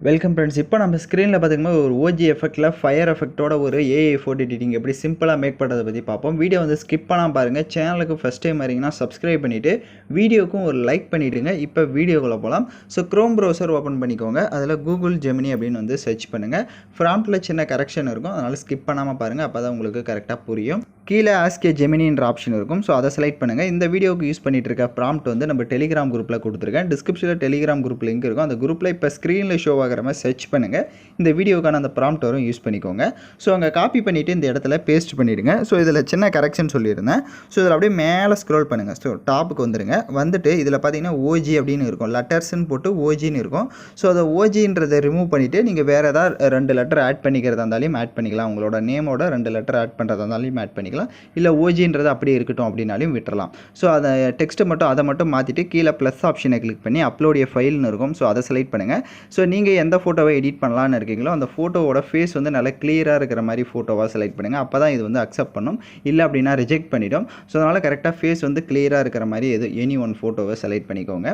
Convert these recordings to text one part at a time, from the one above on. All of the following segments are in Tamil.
Welcome friends. இப்போ நம்ம ஸ்க்ரீனில் பார்த்திங்கன்னா ஒரு ஓஜி எஃபெக்ட்டில் ஃபயர் எஃபெக்ட்டோட ஒரு ஏஐ ஃபோட்டோ எடிட்டிங் எப்படி சிம்பிளாக மேக் பண்ணுறதை பற்றி பார்ப்போம். வீடியோ வந்து ஸ்கிப் பண்ணாமல் பாருங்கள். சேனலுக்கு ஃபஸ்ட் டைம் வரீங்கன்னா சப்ஸ்கிரைப் பண்ணிவிட்டு வீடியோக்கும் ஒரு லைக் பண்ணிவிடுங்க. இப்போ வீடியோக்குள்ளே போகலாம். ஸோ க்ரோம் ப்ரௌசர் ஓப்பன் பண்ணிக்கோங்க. அதில் கூகுள் ஜெமினி அப்படின்னு வந்து சர்ச் பண்ணுங்கள். ப்ராம்ப்ட்டில் சின்ன கரெக்ஷன் இருக்கும், அதனால் ஸ்கிப் பண்ணாமல் பாருங்கள். அப்போ தான் உங்களுக்கு கரெக்டாக புரியும். கீழே ஆஸ்க் ஏ ஜெமினின்ற ஆப்ஷன் இருக்கும். ஸோ அதை செலக்ட் பண்ணுங்கள். இந்த வீடியோக்கு யூஸ் பண்ணிட்டு இருக்க ப்ராம்ப்ட் வந்து நம்ம டெலிகிராம் குரூப்பில் கொடுத்துருக்கேன். டிஸ்கிரிப்ஷனில் டெலிகிராம் குரூப் லிங்க் இருக்கும். அந்த குரூப்பில் இப்போ ஸ்க்ரீனில் ஷோ ஆகிற மாதிரி சர்ச் பண்ணுங்கள். இந்த வீடியோக்கான அந்த ப்ராம்ப்ட் வரும், யூஸ் பண்ணிக்கோங்க. ஸோ அங்கே காப்பி பண்ணிவிட்டு இந்த இடத்துல பேஸ்ட் பண்ணிவிடுங்க. ஸோ இதில் சின்ன கரெக்ஷன் சொல்லியிருந்தேன். ஸோ இதில் அப்படியே மேலே ஸ்க்ரோல் பண்ணுங்கள். ஸோ டாப்புக்கு வந்துடுங்க. வந்துட்டு இதில் பார்த்தீங்கன்னா ஓஜி அப்படின்னு இருக்கும், லெட்டர்ஸ்ன்னு போட்டு ஓஜின்னு இருக்கும். ஸோ அதை ஓஜின்றதை ரிமூவ் பண்ணிவிட்டு நீங்கள் வேறு ஏதாவது 2 லெட்டர் ஆட் பண்ணிக்கிறதா இருந்தாலும் ஆட் பண்ணிக்கலாம். உங்களோட நேமோட 2 லெட்டர் ஆட் பண்ணுறதா இருந்தாலும் ஆட் பண்ணிக்கலாம். இல்லை ஓஜின்றது அப்படியே இருக்கட்டும் அப்படின்னாலும் விட்டுறலாம். ஸோ அதை டெக்ஸ்ட்டை மட்டும் அதை மட்டும் மாற்றிட்டு கீழே ப்ளஸ் ஆப்ஷனை கிளிக் பண்ணி அப்லோட் ஏ ஃபைல்னு இருக்கும். ஸோ அதை செலக்ட் பண்ணுங்கள். ஸோ நீங்கள் எந்த ஃபோட்டோவை எடிட் பண்ணலான்னு இருக்கீங்களோ அந்த ஃபோட்டோவோட ஃபேஸ் வந்து நல்லா கிளியராக இருக்கிற மாதிரி ஃபோட்டோவாக செலக்ட் பண்ணுங்கள். அப்போ தான் இது வந்து அக்செப்ட் பண்ணும். இல்லை அப்படின்னா ரிஜெக்ட் பண்ணிடும். ஸோ அதனால் கரெக்டாக ஃபேஸ் வந்து கிளியராக இருக்கிற மாதிரி எனி ஒன் ஃபோட்டோவை செலக்ட் பண்ணிக்கோங்க.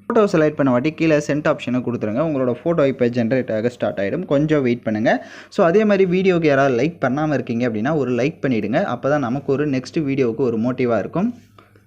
ஃபோட்டோ செலக்ட் பண்ண வாட்டி கீழே சென்ட் ஆப்ஷனை கொடுத்துருங்க. உங்களோட ஃபோட்டோ இப்போ ஜென்ரேட் ஆக ஸ்டார்ட் ஆகிடும். கொஞ்சம் வெயிட் பண்ணுங்கள். ஸோ அதே மாதிரி வீடியோக்கு யாராவது லைக் பண்ணாமல் இருக்கீங்க அப்படின்னா ஒரு லைக் பண்ணிவிடுங்க. அப்போ தான் நமக்கு ஒரு நெக்ஸ்ட் வீடியோவுக்கு ஒரு மோட்டிவாக இருக்கும்.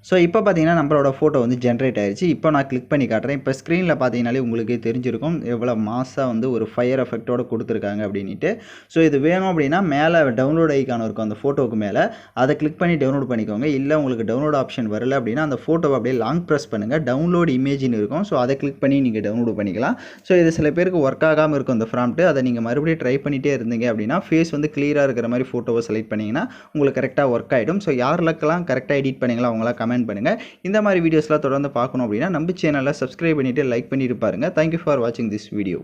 ஸோ இப்போ பார்த்தீங்கன்னா நம்மளோட ஃபோட்டோ வந்து ஜென்ரேட் ஆகிடுச்சு. இப்போ நான் கிளிக் பண்ணி காட்டுறேன். இப்போ ஸ்க்ரீனில் பார்த்தீங்கனாலே உங்களுக்கே தெரிஞ்சிருக்கும் எவ்வளோ மாசாக வந்து ஒரு ஃபயர் எஃபெக்ட்டோட கொடுத்துருக்காங்க அப்படின்ட்டு. ஸோ இது வேணும் அப்படின்னா மேலே டவுன்லோட் ஐக்கான் இருக்கும் அந்த ஃபோட்டோவுக்கு மேலே, அதை கிளிக் பண்ணி டவுன்லோட் பண்ணிக்கோங்க. இல்லை உங்களுக்கு டவுன்லோட் ஆப்ஷன் வரல அப்படின்னா அந்த ஃபோட்டோவை அப்படியே லாங் ப்ரெஸ் பண்ணுங்கள். டவுன்லோட் இமேஜின்னு இருக்கும். ஸோ அதை கிளிக் பண்ணி நீங்கள் டவுன்லோட் பண்ணிக்கலாம். ஸோ இது சில பேருக்கு ஒர்க் ஆகாமல் இருக்கும் அந்த ப்ராம்ப்ட். அதை நீங்கள் மறுபடியும் ட்ரை பண்ணிகிட்டே இருந்தீங்க அப்படின்னா ஃபேஸ் வந்து கிளியராக இருக்கிற மாதிரி ஃபோட்டோவை செலக்ட் பண்ணிங்கன்னா உங்களுக்கு கரெக்டாக ஒர்க் ஆகிடும். ஸோ யாருக்கெல்லாம் கரெக்டாக எடிட் பண்ணிங்களா அவங்களாம் கமெண்ட் பண்ணுங்கள். இந்த மாதிரி வீடியோஸ்லாம் தொடர்ந்து பார்க்கணும் அப்படின்னா நம்ம சேனலை சப்ஸ்கிரைப் பண்ணிவிட்டு லைக் பண்ணிட்டு பாருங்கள். தேங்க்யூ ஃபார் வாட்சிங் திஸ் வீடியோ.